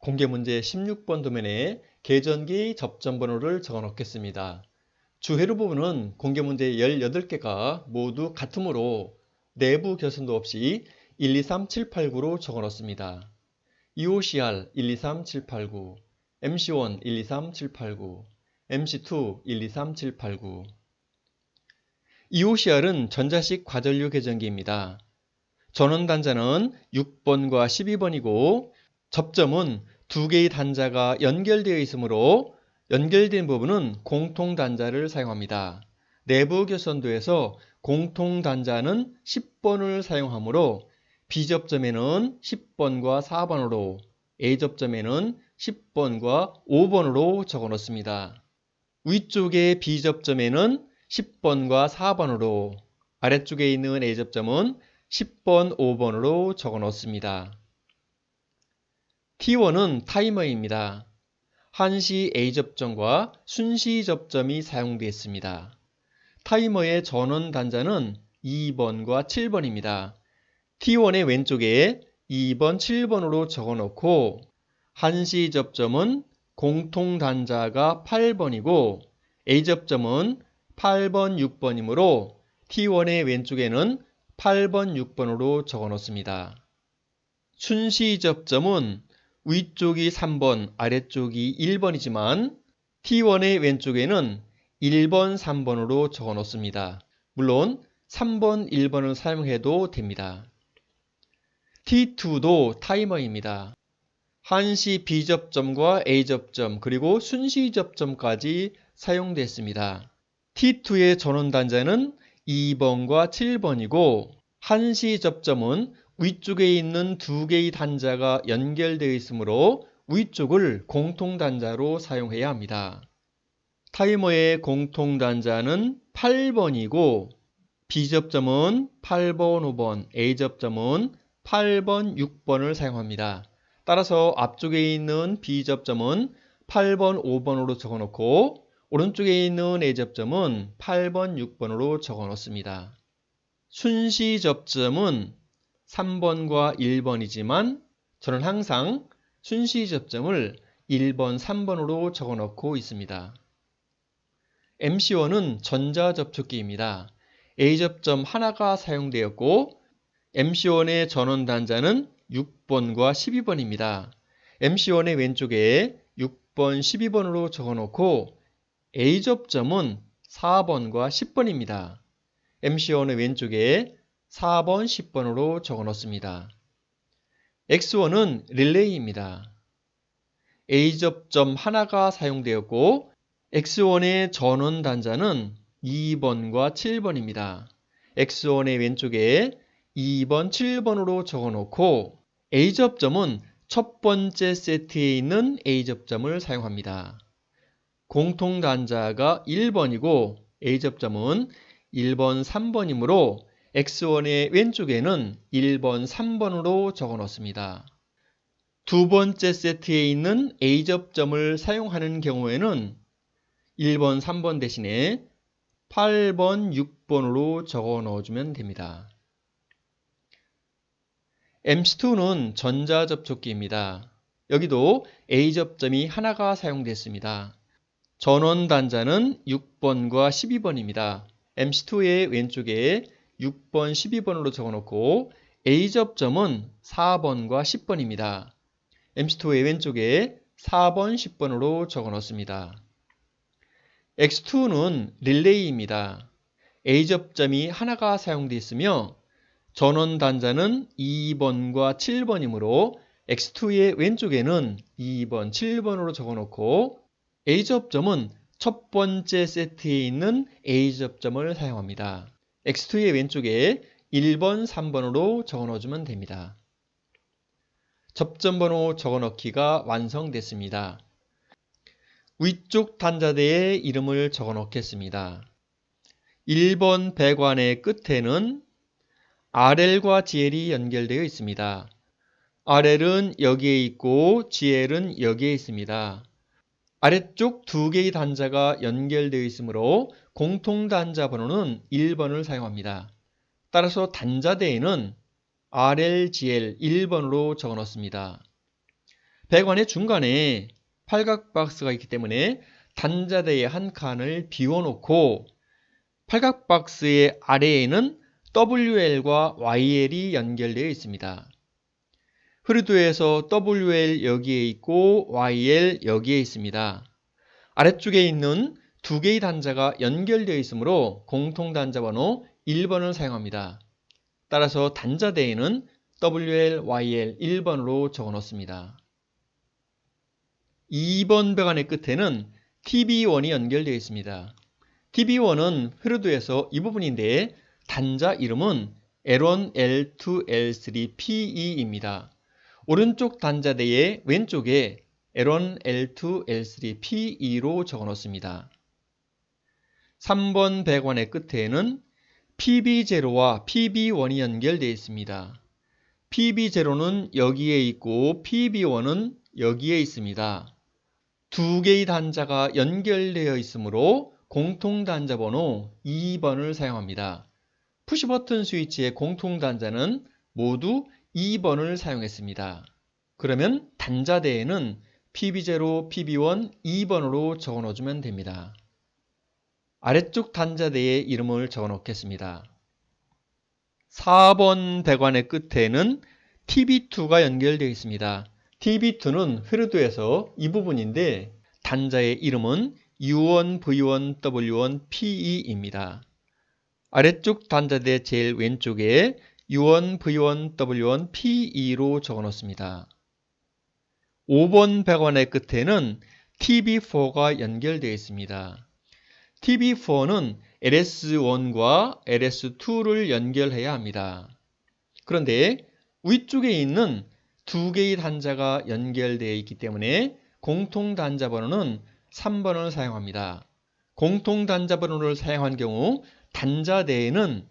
공개문제 16번 도면에 계전기 접점번호를 적어 놓겠습니다. 주회로 부분은 공개문제 18개가 모두 같으므로 내부 결선도 없이 1, 2, 3, 7, 8, 9로 적어 놓습니다. EOCR 1, 2, 3, 7, 8, 9, MC1 1, 2, 3, 7, 8, 9, MC2 1, 2, 3, 7, 8, 9. EOCR은 전자식 과전류 계전기입니다. 전원 단자는 6번과 12번이고 접점은 두 개의 단자가 연결되어 있으므로 연결된 부분은 공통 단자를 사용합니다. 내부 결선도에서 공통 단자는 10번을 사용하므로 B접점에는 10번과 4번으로, A접점에는 10번과 5번으로 적어 놓습니다. 위쪽의 B접점에는 10번과 4번으로, 아래쪽에 있는 A접점은 10번, 5번으로 적어 놓습니다. T1은 타이머입니다. 한시 A접점과 순시 접점이 사용되어 있습니다. 타이머의 전원 단자는 2번과 7번입니다. T1의 왼쪽에 2번, 7번으로 적어 놓고 한시 접점은 공통 단자가 8번이고 A접점은 8번, 6번이므로 T1의 왼쪽에는 8번, 6번으로 적어 놓습니다. 순시 접점은 위쪽이 3번, 아래쪽이 1번이지만 T1의 왼쪽에는 1번, 3번으로 적어 놓습니다. 물론 3번, 1번을 사용해도 됩니다. T2도 타이머입니다. 한시 B접점과 A접점 그리고 순시 접점까지 사용됐습니다. T2의 전원 단자는 2번과 7번이고 한시 접점은 위쪽에 있는 두 개의 단자가 연결되어 있으므로 위쪽을 공통 단자로 사용해야 합니다. 타이머의 공통 단자는 8번이고 B접점은 8번, 5번, A접점은 8번, 6번을 사용합니다. 따라서 앞쪽에 있는 B접점은 8번, 5번으로 적어 놓고 오른쪽에 있는 A접점은 8번, 6번으로 적어 놓습니다. 순시 접점은 3번과 1번이지만 저는 항상 순시 접점을 1번, 3번으로 적어 놓고 있습니다. MC1은 전자접촉기입니다. A접점 하나가 사용되었고 MC1의 전원 단자는 6번과 12번입니다. MC1의 왼쪽에 6번, 12번으로 적어 놓고 A접점은 4번과 10번입니다. MC1의 왼쪽에 4번, 10번으로 적어 놓습니다. X1은 릴레이입니다. A접점 하나가 사용되었고 X1의 전원 단자는 2번과 7번입니다. X1의 왼쪽에 2번, 7번으로 적어 놓고 A접점은 첫 번째 세트에 있는 A접점을 사용합니다. 공통 단자가 1번이고 A접점은 1번, 3번이므로 X1의 왼쪽에는 1번, 3번으로 적어 놓습니다. 두 번째 세트에 있는 A접점을 사용하는 경우에는 1번, 3번 대신에 8번, 6번으로 적어 넣어주면 됩니다. MC2는 전자접촉기입니다. 여기도 A접점이 하나가 사용됐습니다. 전원 단자는 6번과 12번입니다. MC2의 왼쪽에 6번, 12번으로 적어 놓고 A접점은 4번과 10번입니다. MC2의 왼쪽에 4번, 10번으로 적어 놓습니다. X2는 릴레이입니다. A접점이 하나가 사용되어 있으며 전원 단자는 2번과 7번이므로 X2의 왼쪽에는 2번, 7번으로 적어 놓고 A접점은 첫 번째 세트에 있는 A접점을 사용합니다. X2의 왼쪽에 1번, 3번으로 적어 넣어주면 됩니다. 접점번호 적어 넣기가 완성됐습니다. 위쪽 단자대에 이름을 적어 넣겠습니다. 1번 배관의 끝에는 RL과 GL이 연결되어 있습니다. RL은 여기에 있고 GL은 여기에 있습니다. 아래쪽 두 개의 단자가 연결되어 있으므로 공통 단자 번호는 1번을 사용합니다. 따라서 단자대에는 RL, GL 1번으로 적어 놓습니다. 배관의 중간에 팔각 박스가 있기 때문에 단자대의 한 칸을 비워놓고 팔각 박스의 아래에는 WL과 YL이 연결되어 있습니다. 흐르드에서 WL 여기에 있고 YL 여기에 있습니다. 아래쪽에 있는 두 개의 단자가 연결되어 있으므로 공통단자 번호 1번을 사용합니다. 따라서 단자대에는 WL, YL 1번으로 적어 놓습니다. 2번 배관의 끝에는 TB1이 연결되어 있습니다. TB1은 흐르드에서 이 부분인데 단자 이름은 L1, L2, L3, PE입니다. 오른쪽 단자대의 왼쪽에 L1, L2, L3, PE로 적어 놓습니다. 3번 배관의 끝에는 PB0와 PB1이 연결되어 있습니다. PB0는 여기에 있고 PB1은 여기에 있습니다. 두 개의 단자가 연결되어 있으므로 공통단자 번호 2번을 사용합니다. 푸시버튼 스위치의 공통단자는 모두 2번을 사용했습니다. 그러면 단자대에는 PB0, PB1, 2번으로 적어 넣어주면 됩니다. 아래쪽 단자대의 이름을 적어 놓겠습니다. 4번 배관의 끝에는 TB2가 연결되어 있습니다. TB2는 흐르드에서 이 부분인데 단자의 이름은 U1, V1, W1, PE입니다. 아래쪽 단자대 제일 왼쪽에 U1, V1, W1, PE로 적어 놓습니다. 5번 배관의 끝에는 TB4가 연결되어 있습니다. TB4는 LS1과 LS2를 연결해야 합니다. 그런데 위쪽에 있는 두 개의 단자가 연결되어 있기 때문에 공통단자 번호는 3번을 사용합니다. 공통단자 번호를 사용한 경우 단자대에는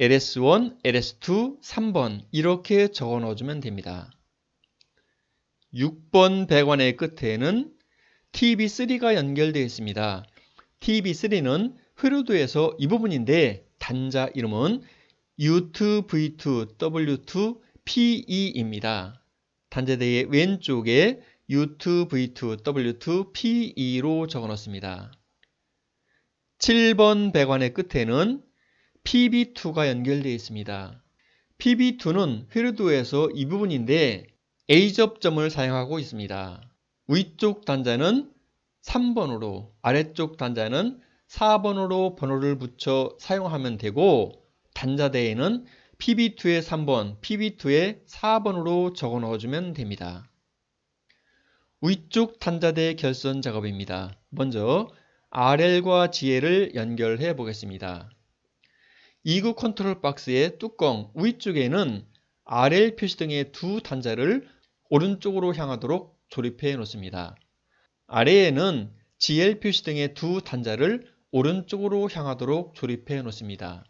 LS1, LS2, 3번 이렇게 적어 넣어주면 됩니다. 6번 배관의 끝에는 TB3가 연결되어 있습니다. TB3는 흐르드에서 이 부분인데 단자 이름은 U2, V2, W2, PE입니다. 단자대의 왼쪽에 U2, V2, W2, PE로 적어 놓습니다. 7번 배관의 끝에는 PB2가 연결되어 있습니다. PB2는 흐르드에서 이 부분인데 A 접점을 사용하고 있습니다. 위쪽 단자는 3번으로 아래쪽 단자는 4번으로 번호를 붙여 사용하면 되고 단자대에는 PB2의 3번, PB2의 4번으로 적어 넣어주면 됩니다. 위쪽 단자대 결선 작업입니다. 먼저 RL과 GL을 연결해 보겠습니다. 2구 컨트롤 박스의 뚜껑 위쪽에는 RL 표시등의 두 단자를 오른쪽으로 향하도록 조립해 놓습니다. 아래에는 GL 표시등의 두 단자를 오른쪽으로 향하도록 조립해 놓습니다.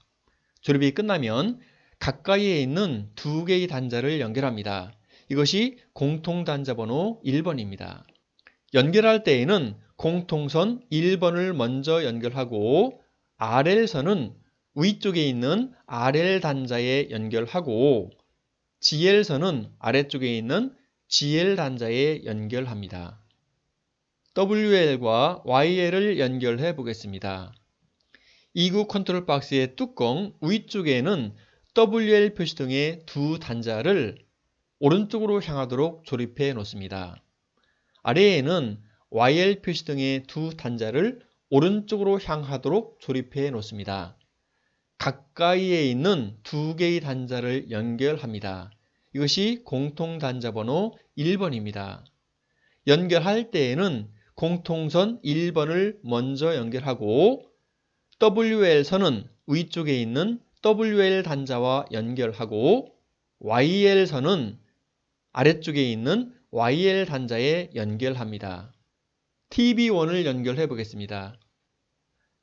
조립이 끝나면 가까이에 있는 두 개의 단자를 연결합니다. 이것이 공통단자 번호 1번입니다. 연결할 때에는 공통선 1번을 먼저 연결하고 RL선은 위쪽에 있는 RL 단자에 연결하고 GL선은 아래쪽에 있는 GL 단자에 연결합니다. WL과 YL을 연결해 보겠습니다. 2구 컨트롤 박스의 뚜껑 위쪽에는 WL 표시등의 두 단자를 오른쪽으로 향하도록 조립해 놓습니다. 아래에는 YL 표시등의 두 단자를 오른쪽으로 향하도록 조립해 놓습니다. 가까이에 있는 두 개의 단자를 연결합니다. 이것이 공통단자 번호 1번입니다. 연결할 때에는 공통선 1번을 먼저 연결하고 WL선은 위쪽에 있는 WL 단자와 연결하고 YL선은 아래쪽에 있는 YL 단자에 연결합니다. TB1을 연결해 보겠습니다.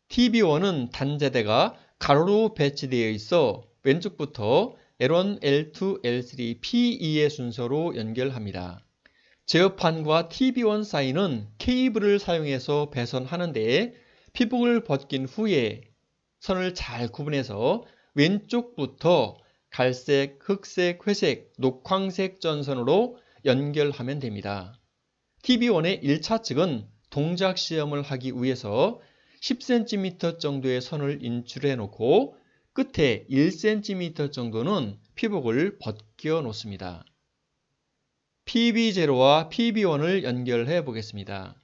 TB1은 단자대가 가로로 배치되어 있어 왼쪽부터 L1, L2, L3, PE의 순서로 연결합니다. 제어판과 TB1 사이는 케이블을 사용해서 배선하는데 피복을 벗긴 후에 선을 잘 구분해서 왼쪽부터 갈색, 흑색, 회색, 녹황색 전선으로 연결하면 됩니다. TB1의 1차 측은 동작 시험을 하기 위해서 10cm 정도의 선을 인출해 놓고 끝에 1cm 정도는 피복을 벗겨 놓습니다. PB0와 PB1을 연결해 보겠습니다.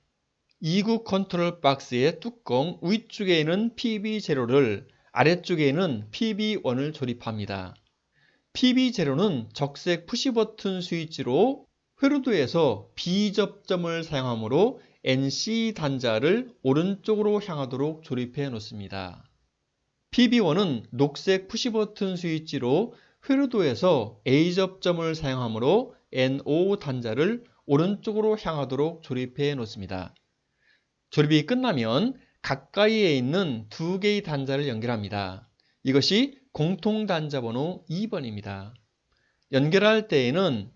2구 컨트롤 박스의 뚜껑 위쪽에 있는 PB0를 아래쪽에 있는 PB1을 조립합니다. PB0는 적색 푸시버튼 스위치로 회로도에서 B 접점을 사용하므로 NC 단자를 오른쪽으로 향하도록 조립해 놓습니다. PB1은 녹색 푸시버튼 스위치로 회로도에서 A 접점을 사용하므로 NO 단자를 오른쪽으로 향하도록 조립해 놓습니다. 조립이 끝나면 가까이에 있는 두 개의 단자를 연결합니다. 이것이 공통 단자 번호 2번입니다. 연결할 때에는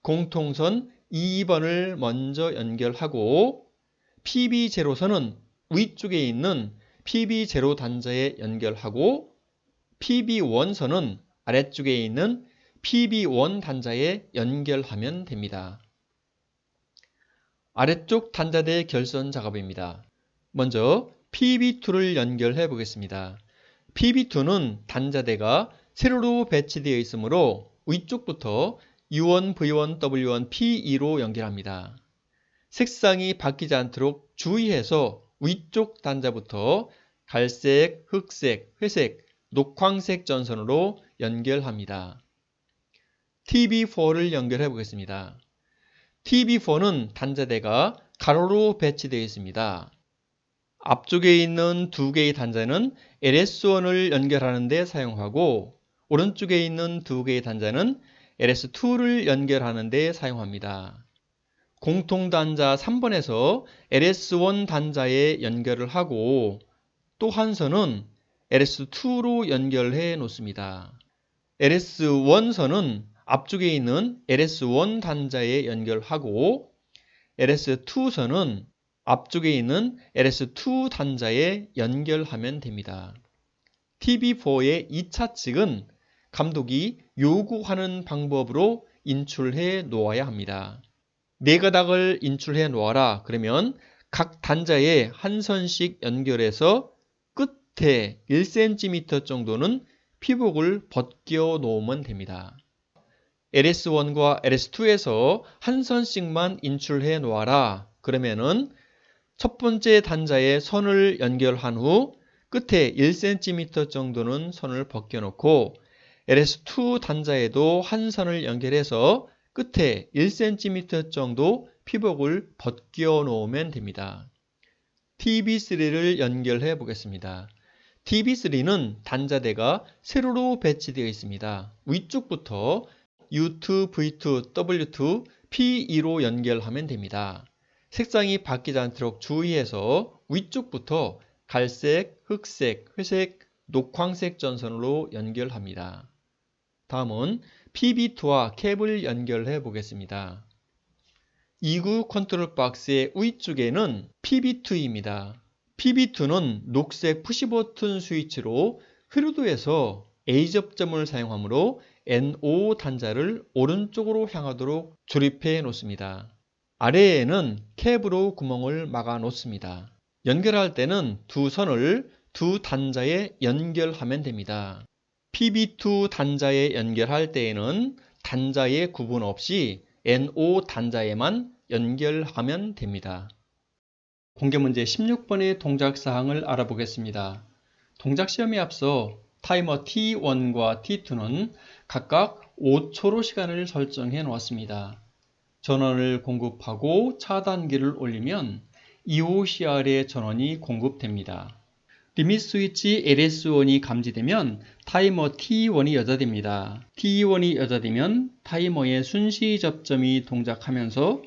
공통선 2번을 먼저 연결하고 PB0선은 위쪽에 있는 PB0 단자에 연결하고 PB1선은 아래쪽에 있는 PB1 단자에 연결하면 됩니다. 아래쪽 단자대 결선 작업입니다. 먼저 PB2를 연결해 보겠습니다. PB2는 단자대가 세로로 배치되어 있으므로 위쪽부터 U1, V1, W1, P2로 연결합니다. 색상이 바뀌지 않도록 주의해서 위쪽 단자부터 갈색, 흑색, 회색, 녹황색 전선으로 연결합니다. TB4를 연결해 보겠습니다. TB4는 단자대가 가로로 배치되어 있습니다. 앞쪽에 있는 두 개의 단자는 LS1을 연결하는 데 사용하고 오른쪽에 있는 두 개의 단자는 LS2를 연결하는 데 사용합니다. 공통 단자 3번에서 LS1 단자에 연결을 하고 또 한 선은 LS2로 연결해 놓습니다. LS1 선은 앞쪽에 있는 LS1 단자에 연결하고 LS2 선은 앞쪽에 있는 LS2 단자에 연결하면 됩니다. TB4의 2차 측은 감독이 요구하는 방법으로 인출해 놓아야 합니다. 4가닥을 인출해 놓아라 그러면 각 단자에 한 선씩 연결해서 끝에 1cm 정도는 피복을 벗겨 놓으면 됩니다. LS1과 LS2에서 한 선씩만 인출해 놓아라 그러면은 첫 번째 단자에 선을 연결한 후 끝에 1cm 정도는 선을 벗겨 놓고 LS2 단자에도 한 선을 연결해서 끝에 1cm 정도 피복을 벗겨 놓으면 됩니다. TB3를 연결해 보겠습니다. TB3는 단자대가 세로로 배치되어 있습니다. 위쪽부터 U2, V2, W2, P2로 연결하면 됩니다. 색상이 바뀌지 않도록 주의해서 위쪽부터 갈색, 흑색, 회색, 녹황색 전선으로 연결합니다. 다음은 PB2와 캡을 연결해 보겠습니다. 2구 컨트롤 박스의 위쪽에는 PB2입니다. PB2는 녹색 푸시버튼 스위치로 회로도에서 A 접점을 사용하므로 NO 단자를 오른쪽으로 향하도록 조립해 놓습니다. 아래에는 캡으로 구멍을 막아 놓습니다. 연결할 때는 두 선을 두 단자에 연결하면 됩니다. PB2 단자에 연결할 때에는 단자의 구분 없이 NO 단자에만 연결하면 됩니다. 공개문제 16번의 동작사항을 알아보겠습니다. 동작시험에 앞서 타이머 T1과 T2는 각각 5초로 시간을 설정해 놓았습니다. 전원을 공급하고 차단기를 올리면 EOCR의 전원이 공급됩니다. 리밋 스위치 LS1이 감지되면 타이머 T1이 여자됩니다. T1이 여자되면 타이머의 순시 접점이 동작하면서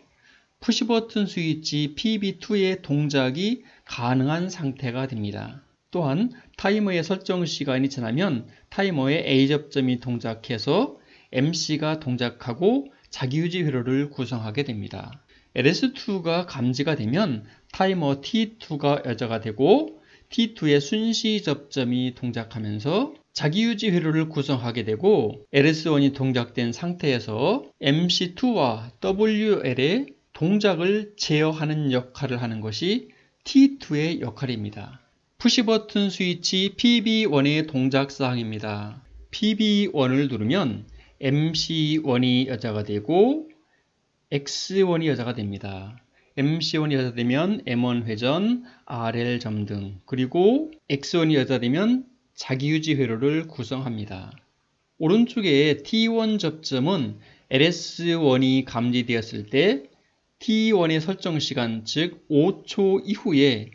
푸시버튼 스위치 PB2의 동작이 가능한 상태가 됩니다. 또한 타이머의 설정 시간이 지나면 타이머의 A 접점이 동작해서 MC가 동작하고 자기유지 회로를 구성하게 됩니다. LS2가 감지가 되면 타이머 T2가 여자가 되고 T2의 순시 접점이 동작하면서 자기유지 회로를 구성하게 되고 LS1이 동작된 상태에서 MC2와 WL의 동작을 제어하는 역할을 하는 것이 T2의 역할입니다. 푸시버튼 스위치 PB1의 동작사항입니다. PB1을 누르면 MC1이 여자가 되고 X1이 여자가 됩니다. MC1이 여자 되면 M1 회전, RL 점등, 그리고 X1이 여자 되면 자기유지 회로를 구성합니다. 오른쪽에 T1 접점은 LS1이 감지되었을 때 T1의 설정 시간, 즉 5초 이후에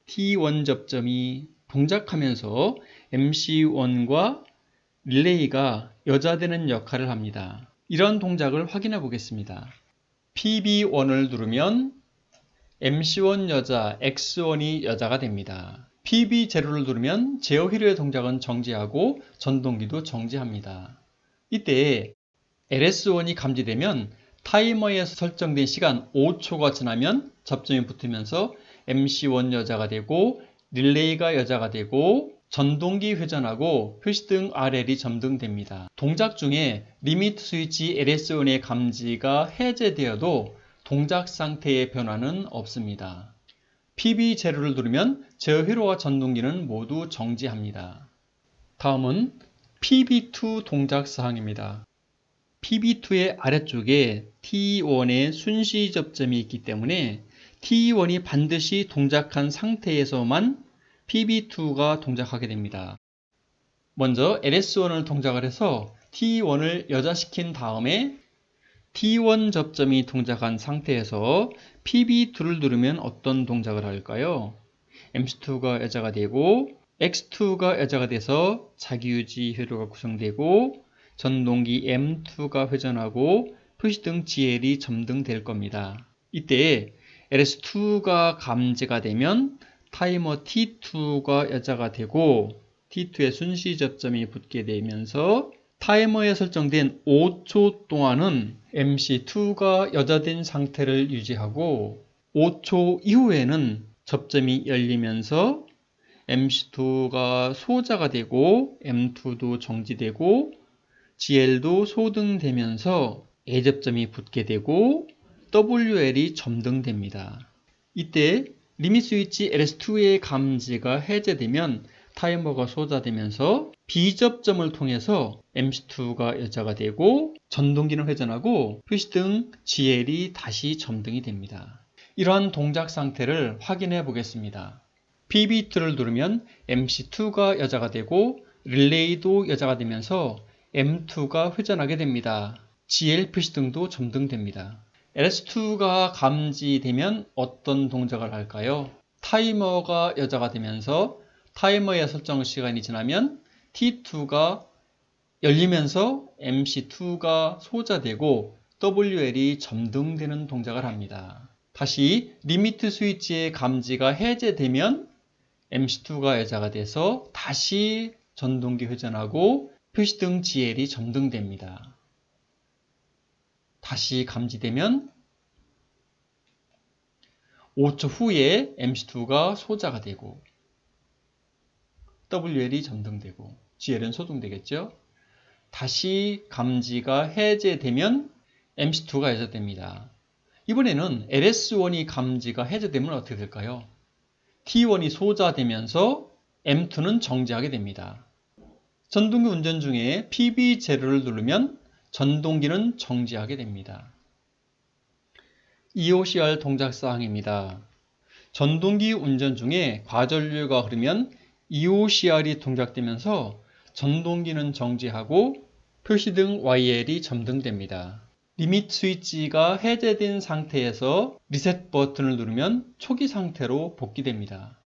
T1 접점이 동작하면서 MC1과 릴레이가 여자되는 역할을 합니다. 이런 동작을 확인해 보겠습니다. PB1을 누르면 MC1 여자, X1이 여자가 됩니다. PB0를 누르면 제어 회로의 동작은 정지하고 전동기도 정지합니다. 이때 LS1이 감지되면 타이머에서 설정된 시간 5초가 지나면 접점이 붙으면서 MC1 여자가 되고 릴레이가 여자가 되고 전동기 회전하고 표시등 RL이 점등됩니다. 동작 중에 리미트 스위치 LS1의 감지가 해제되어도 동작 상태의 변화는 없습니다. PB0를 누르면 제어 회로와 전동기는 모두 정지합니다. 다음은 PB2 동작 사항입니다. PB2의 아래쪽에 T1의 순시 접점이 있기 때문에 T1이 반드시 동작한 상태에서만 PB2가 동작하게 됩니다. 먼저 LS1을 동작을 해서 T1을 여자시킨 다음에 T1 접점이 동작한 상태에서 PB2를 누르면 어떤 동작을 할까요? MC2가 여자가 되고 X2가 여자가 돼서 자기유지 회로가 구성되고 전동기 M2가 회전하고 표시등 GL이 점등될 겁니다. 이때 LS2가 감지가 되면 타이머 T2가 여자가 되고 T2의 순시 접점이 붙게 되면서 타이머에 설정된 5초 동안은 MC2가 여자된 상태를 유지하고 5초 이후에는 접점이 열리면서 MC2가 소자가 되고 M2도 정지되고 GL도 소등되면서 A접점이 붙게 되고 WL이 점등됩니다. 이때 리밋 스위치 LS2의 감지가 해제되면 타이머가 소자되면서 B접점을 통해서 MC2가 여자가 되고 전동기는 회전하고 표시등 GL이 다시 점등이 됩니다. 이러한 동작 상태를 확인해 보겠습니다. PB2를 누르면 MC2가 여자가 되고 릴레이도 여자가 되면서 M2가 회전하게 됩니다. GL 표시등도 점등됩니다. LS2가 감지되면 어떤 동작을 할까요? 타이머가 여자가 되면서 타이머의 설정 시간이 지나면 T2가 열리면서 MC2가 소자되고 WL이 점등되는 동작을 합니다. 다시 리미트 스위치의 감지가 해제되면 MC2가 여자가 돼서 다시 전동기 회전하고 표시등 GL이 점등됩니다. 다시 감지되면 5초 후에 MC2가 소자가 되고 WL이 점등되고 GL은 소등되겠죠. 다시 감지가 해제되면 MC2가 여자됩니다. 이번에는 LS1이 감지가 해제되면 어떻게 될까요? T1이 소자되면서 M2는 정지하게 됩니다. 전동기 운전 중에 PB0를 누르면 전동기는 정지하게 됩니다. EOCR 동작사항입니다. 전동기 운전 중에 과전류가 흐르면 EOCR이 동작되면서 전동기는 정지하고 표시등 YL이 점등됩니다. 리밋 스위치가 해제된 상태에서 리셋 버튼을 누르면 초기 상태로 복귀됩니다.